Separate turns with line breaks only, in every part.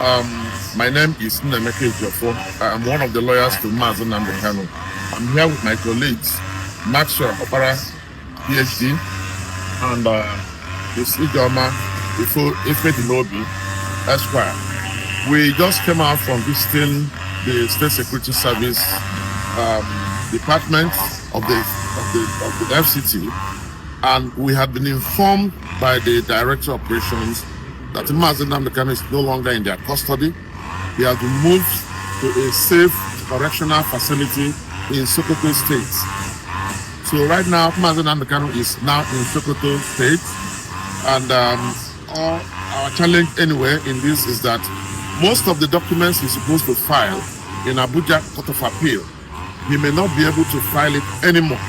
My name is Nnamdi Kanu. I'm one of the lawyers to Nnamdi Kanu. I'm here with my colleagues, Maxwell Opara, PhD, and this Ijoma Ifedinobi, Esquire. We just came out from visiting the State Security Service department of the FCT, and we have been informed by the Director of Operations that Nnamdi Kanu is no longer in their custody. He has been moved to a safe correctional facility in Sokoto State. So right now, Nnamdi Kanu is now in Sokoto State, and our challenge anyway in this is that most of the documents he's supposed to file in Abuja Court of Appeal, he may not be able to file it anymore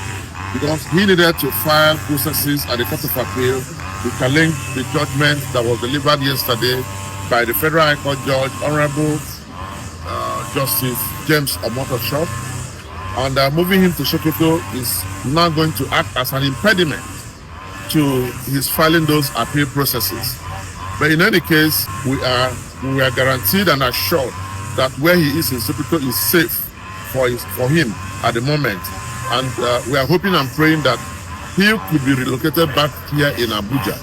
because he needed to file processes at the Court of Appeal to challenge the judgment that was delivered yesterday by the Federal High Court Judge, Honorable Justice James Omotosho. And moving him to Sokoto is now going to act as an impediment to his filing those appeal processes. But in any case, we are guaranteed and assured that where he is in Sokoto is safe for him at the moment. And we are hoping and praying that he could be relocated back here in Abuja,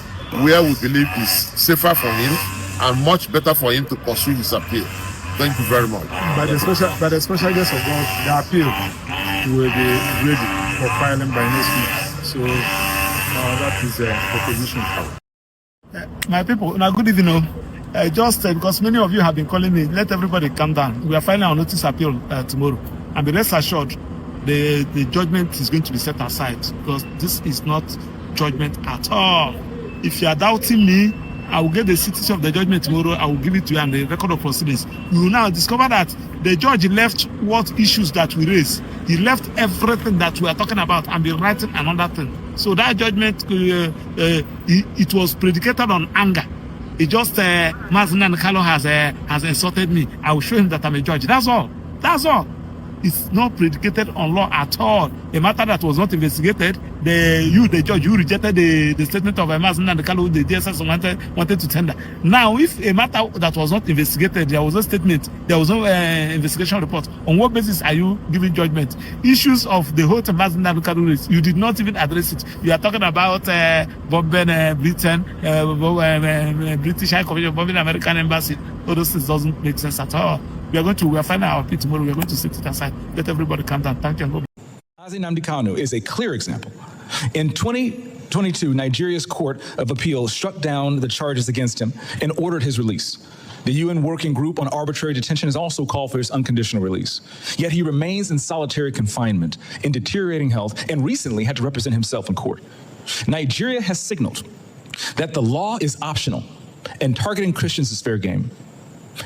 where we believe is safer for him and much better for him to pursue his appeal. Thank you very much.
By the special grace of God, the appeal will be ready for filing by next week. So that is the position. My people, now good evening. Just because many of you have been calling me, let everybody calm down. We are filing our notice appeal tomorrow, and be rest assured, the judgment is going to be set aside because this is not judgment at all. If you are doubting me, I will get the cities of the judgment tomorrow. I will give it to you and the record of proceedings. You will now discover that the judge left what issues that we raised. He left everything that we are talking about and be writing another thing. So that judgment, it was predicated on anger. It just Nnamdi Kanu has insulted me. I will show him that I'm a judge. That's all. That's all. It's not predicated on law at all. A matter that was not investigated, the judge, you rejected the statement of Nnamdi Kanu, the DSS wanted to tender. Now, if a matter that was not investigated, there was no statement, there was no investigation report, on what basis are you giving judgment? Issues of the whole Nnamdi Kanu race, you did not even address it. You are talking about Britain, British High Commission, bombing American Embassy. All those things doesn't make sense at all. We are finding our appeal tomorrow. We are going to set it aside. Let everybody calm down. Thank you.
Nnamdi Kanu is a clear example. In 2022, Nigeria's Court of Appeal struck down the charges against him and ordered his release. The UN Working Group on Arbitrary Detention has also called for his unconditional release. Yet he remains in solitary confinement, in deteriorating health, and recently had to represent himself in court. Nigeria has signaled that the law is optional and targeting Christians is fair game.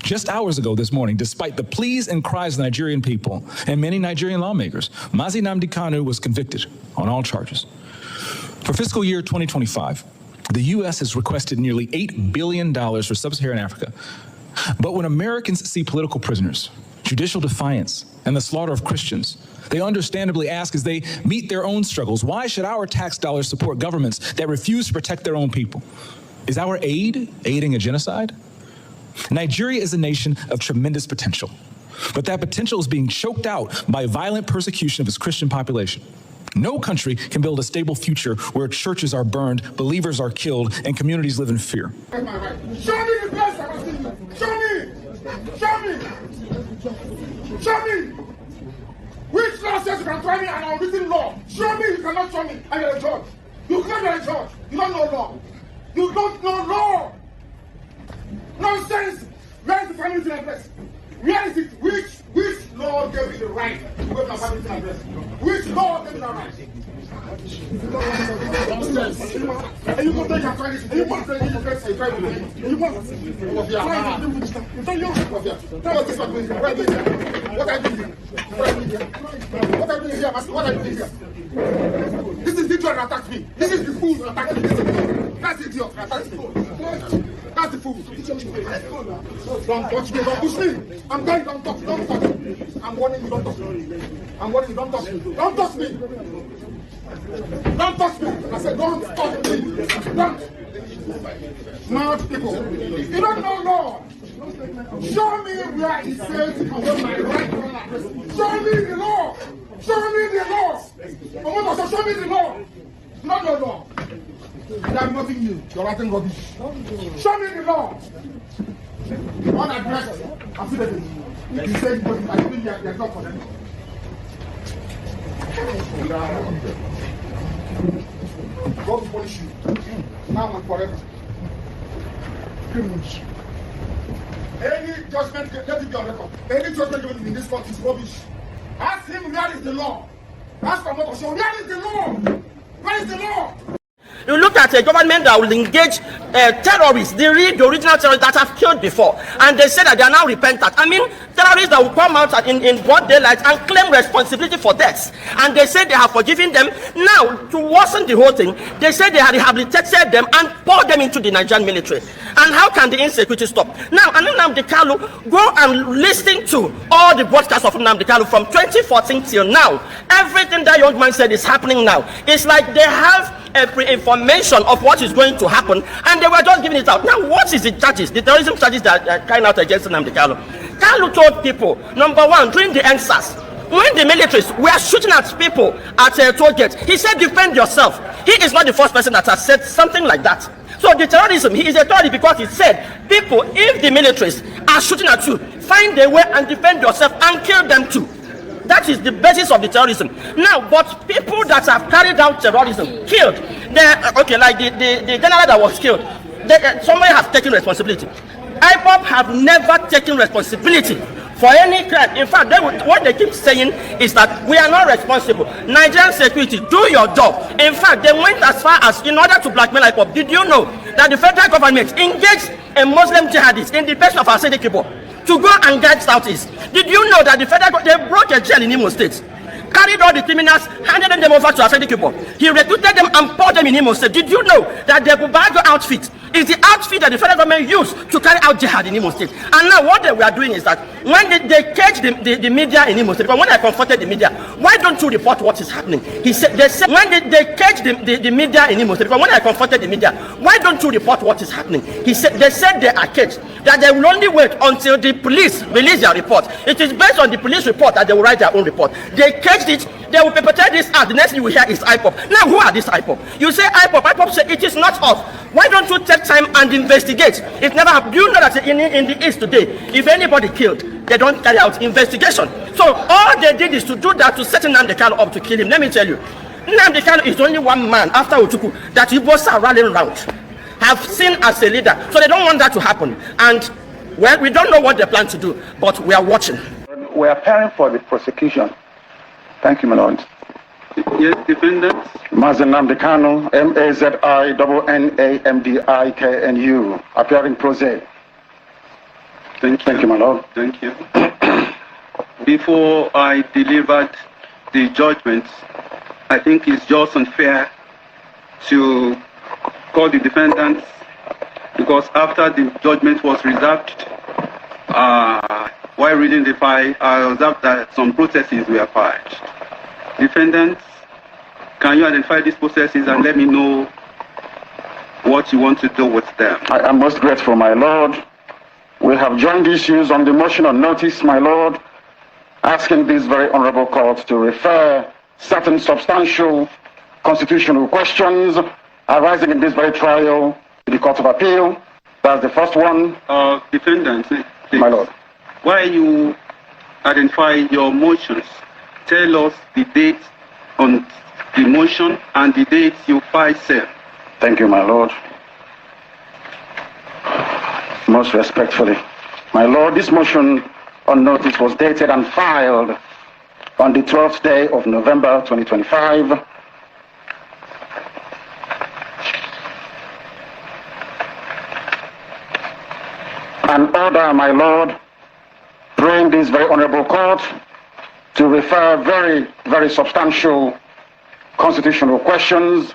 Just hours ago this morning, despite the pleas and cries of the Nigerian people and many Nigerian lawmakers, Nnamdi Kanu was convicted on all charges. For fiscal year 2025, the U.S. has requested nearly $8 billion for sub-Saharan Africa. But when Americans see political prisoners, judicial defiance, and the slaughter of Christians, they understandably ask as they meet their own struggles, why should our tax dollars support governments that refuse to protect their own people? Is our aid aiding a genocide? Nigeria is a nation of tremendous potential, but that potential is being choked out by violent persecution of its Christian population. No country can build a stable future where churches are burned, believers are killed, and communities live in fear.
Show me the place I was thinking. Show me! Show me! Show me! Which law says you can try me and I'm written law? Show me, you cannot show me. I am a judge. You can't be a judge. You don't know law. You don't know law. Nonsense! Where is the family address? Where is it? Which law gave you the right to go to a family address? Which law gave you the right? Nonsense! And you go take your Chinese, and you want to take your face and try to do. You want to take your face. What are you doing? What are you doing here? What are you doing here? This is the idiot that attacked me. This is the fool that attacked me. That's the idiot that attacked me. That's the fool. Don't touch me, don't push me. I'm going, don't touch me. I'm warning you, don't touch me. I'm warning you, don't touch me. Don't touch me. Don't touch me. I said, don't touch me. Don't. Smart people. You don't know law. Show me where it says you can hold my right hand. Show me the law. Show me the law. Omotosho, show me the law. Not your law. You have nothing new. You're writing rubbish. Show me the law. Unaddressed. Affidavit. You said because I think there's not for them. God will punish you. Now and forever. Criminals. Any judgment, let it be on record. Any judgment given in this court is rubbish. Ask him where is the law. Ask Omotosho, where is the law? Where is the law?
You look at a government that will engage terrorists, the original terrorists that have killed before, and they say that they are now repentant. I mean, terrorists that will come out in broad daylight and claim responsibility for deaths, and they say they have forgiven them. Now, to worsen the whole thing, they say they have rehabilitated them and poured them into the Nigerian military. And how can the insecurity stop? Now, Nnamdi Kanu, go and listen to all the broadcasts of Nnamdi Kanu from 2014 till now. Everything that young man said is happening now. It's like they have a pre-information of what is going to happen, and they were just giving it out. Now, what is the charges, the terrorism charges that are carrying out against Nnamdi Kanu? Kanu told people, number one, during the NSAS, when the militaries were shooting at people at a toll gate, he said, defend yourself. He is not the first person that has said something like that. So the terrorism, he is a terrorist because he said, people, if the militaries are shooting at you, find a way and defend yourself and kill them too. That is the basis of the terrorism. Now, but people that have carried out terrorism, killed, okay, like the general that was killed, somebody has taken responsibility. IPOB have never taken responsibility for any crime. In fact, what they keep saying is that we are not responsible. Nigerian security, do your job. In fact, they went as far as, in order to blackmail IPOB, did you know that the federal government engaged a Muslim jihadist in the person of our Igbo to go and guide Southeast? Did you know that the federal government, they broke a jail in Imo State, carried all the criminals, handed them over to Asedi Kibo. He recruited them and poured them in Imo State. Did you know that the Bubago outfit is the outfit that the federal government used to carry out jihad in Imo State? And now what they were doing is that when they caged the media in Imo State, but when I confronted the media, why don't you report what is happening? They said when they caged the media in Imo State, but when I confronted the media, why don't you report what is happening? They said they are caged, that they will only wait until the police release their report. It is based on the police report that they will write their own report. They caged it, they will perpetrate this act. The next thing you will hear is IPOB. Now, who are these IPOB? You say IPOB. IPOB say it is not off. Why don't you take time and investigate? It never happened. Do you know that in the East today, if anybody killed, they don't carry out investigation? So all they did is to do that to set Nnamdi Kanu up to kill him. Let me tell you, Nnamdi Kanu is only one man after Utuku that Igbos are rallying around, have seen as a leader. So they don't want that to happen. And well, we don't know what they plan to do, but we are watching.
We are preparing for the prosecution. Thank you, my lord.
Yes, defendant.
Mazen Nnamdi Kanu, MAZINNAMDIKNU, appearing pro se.
Thank
you, my lord.
Thank you. Before I delivered the judgment, I think it's just unfair to call the defendants, because after the judgment was reserved, while reading the file, I observed that some processes were filed. Defendants, can you identify these processes and let me know what you want to do with them?
I am most grateful, my lord. We have joined issues on the motion on notice, my lord, asking this very honorable court to refer certain substantial constitutional questions arising in this very trial to the Court of Appeal. That's the first one.
Defendants, please.
My lord.
While you identify your motions, tell us the date on the motion and the date you file same.
Thank you, my lord. Most respectfully, my lord, this motion on notice was dated and filed on the 12th day of November 2025. An order, my lord, praying this very honorable court to refer very, very substantial constitutional questions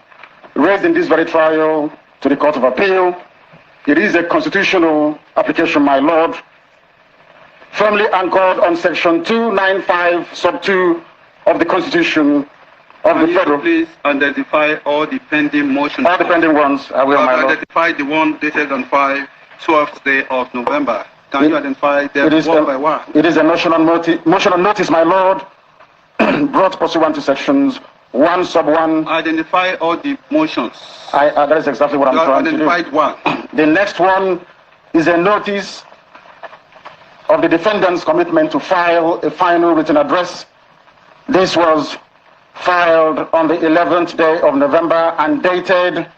raised in this very trial to the Court of Appeal. It is a constitutional application, my lord, firmly anchored on section 295 sub 2 of the Constitution of the Federal.
Please identify all the pending motions.
All the pending ones, I will, my lord.
Identify the one dated on 12th day of November. Can you identify them one by one?
It is a motion on notice, my lord, brought pursuant to sections 1 sub 1.
Identify all the motions.
That is exactly what I'm trying to do.
Identified one.
The next one is a notice of the defendant's commitment to file a final written address. This was filed on the 11th day of November and dated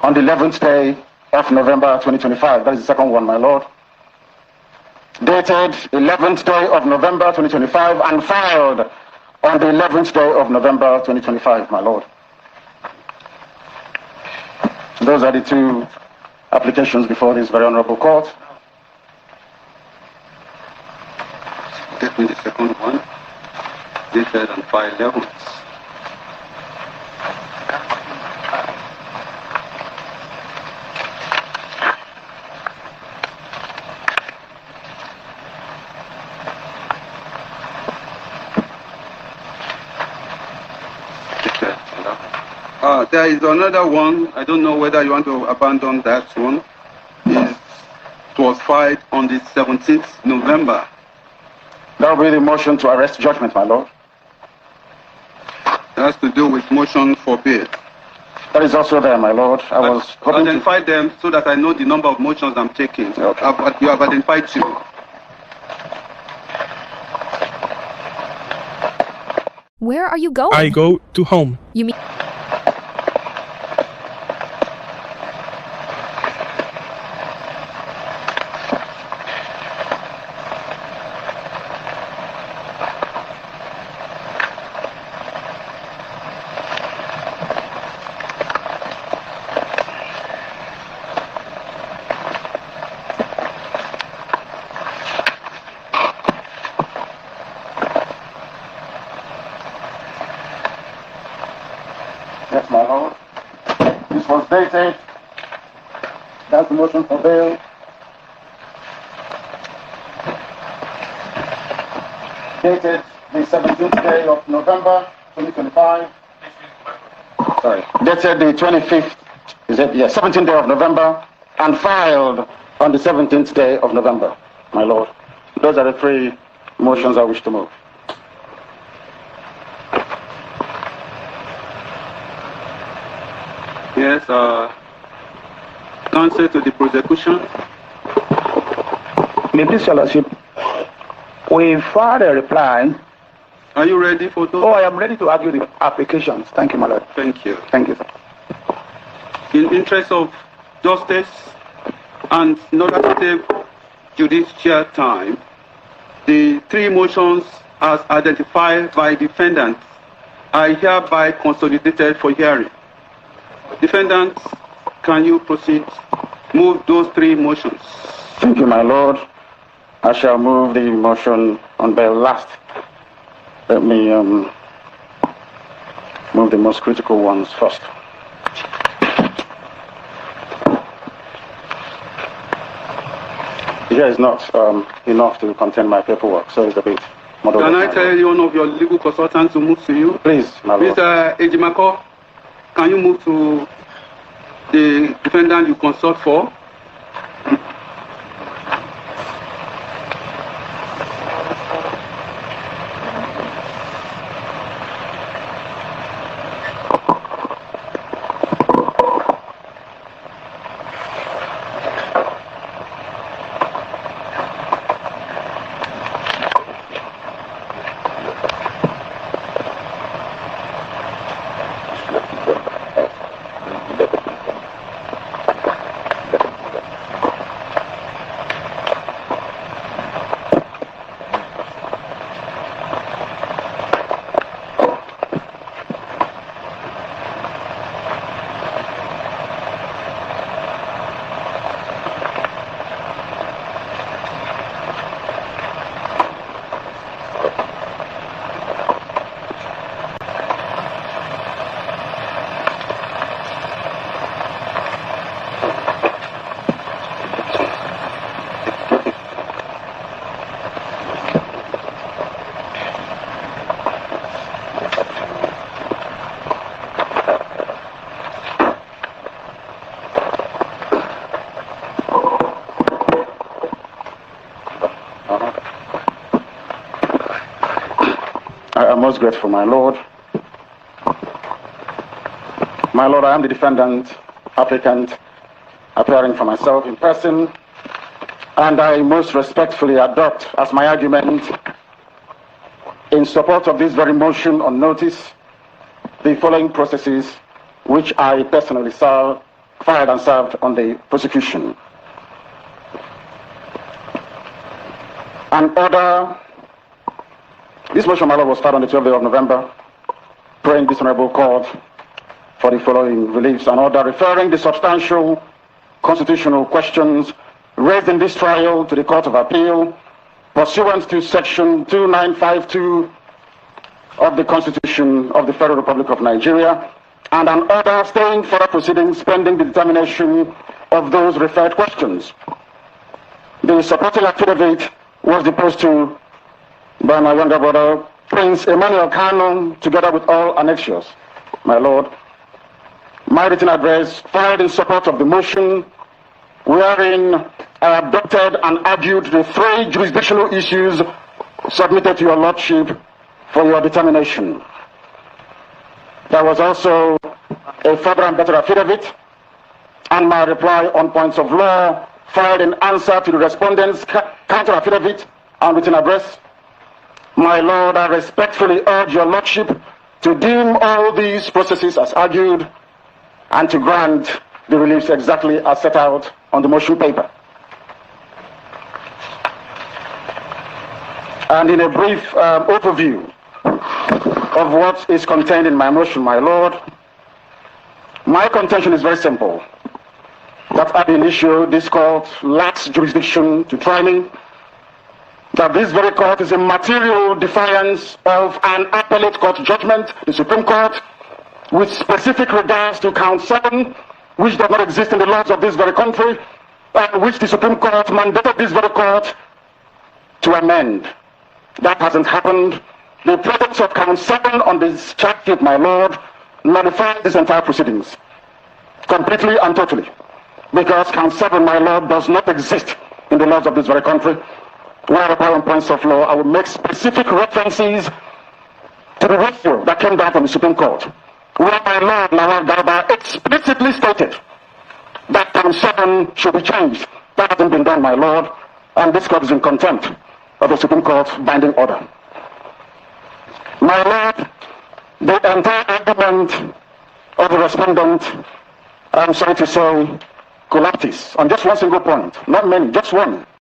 on the 11th day of November 2025. That is the second one, my lord. Dated 11th day of November 2025 and filed on the 11th day of November 2025, my lord. Those are the two applications before this very honorable court.
Get me the second one. Dated on 5/11. There is another one. I don't know whether you want to abandon that one. It was filed on the 17th November.
That will be the motion to arrest judgment, my lord.
It has to do with motion for bail.
That is also there, my lord. I was hoping to
identify them so that I know the number of motions I'm taking.
Okay.
You have identified two.
Where are you going?
I go to home.
You mean...
Yes, my lord. This was dated. That's the motion for bail. Dated the 17th day of November 2025. Sorry. Dated the 25th, is it? Yes, 17th day of November and filed on the 17th day of November, my lord. Those are the three motions I wish to move.
Yes, counsel to the prosecution.
May please, Your Lordship, we filed a reply.
Are you ready for those?
Oh, I am ready to argue the applications. Thank you, my lord.
Thank you.
Thank you, sir.
In interest of justice and in order to save judicial time, the three motions as identified by defendants are hereby consolidated for hearing. Defendants, can you proceed? Move those three motions.
Thank you, my lord. I shall move the motion on bail last. Let me move the most critical ones first. Here is not enough to contain my paperwork, so it's a bit more.
Can I tell one of your legal consultants to move to you?
Please, my lord.
Mr. Ejimako, can you move to the defendant you consult for?
most grateful, my Lord. My Lord, I am the defendant, applicant, appearing for myself in person, and I most respectfully adopt as my argument in support of this very motion on notice the following processes which I personally filed and served on the prosecution. An order, this motion, my Lord, was filed on the 12th day of November, praying this honorable court for the following reliefs. An order referring the substantial constitutional questions raised in this trial to the Court of Appeal pursuant to Section 2952 of the Constitution of the Federal Republic of Nigeria, and an order staying further proceedings pending the determination of those referred questions. The supporting affidavit was deposed to by my younger brother, Prince Emmanuel Kanu, together with all annexures. My Lord, my written address filed in support of the motion, wherein I adopted and argued the three jurisdictional issues submitted to your Lordship for your determination. There was also a further and better affidavit and my reply on points of law filed in answer to the respondent's counter affidavit and written address. My Lord, I respectfully urge your Lordship to deem all these processes as argued and to grant the reliefs exactly as set out on the motion paper. And in a brief overview of what is contained in my motion, my Lord, my contention is very simple. That ab initio, this court lacks jurisdiction to try me, that this very court is a material defiance of an appellate court judgment, the Supreme Court, with specific regards to count 7, which does not exist in the laws of this very country, and which the Supreme Court mandated this very court to amend. That hasn't happened. The presence of count 7 on this charge sheet, my Lord, nullifies this entire proceedings, completely and totally, because count 7, my Lord, does not exist in the laws of this very country. Where upon points of law, I will make specific references to the ratio that came down from the Supreme Court, where my Lord Lawal Garba explicitly stated that count 7 should be changed. That hasn't been done, my Lord, and this court is in contempt of the Supreme Court binding order. My Lord, the entire argument of the respondent, I'm sorry to say, collapses on just one single point. Not many, just one.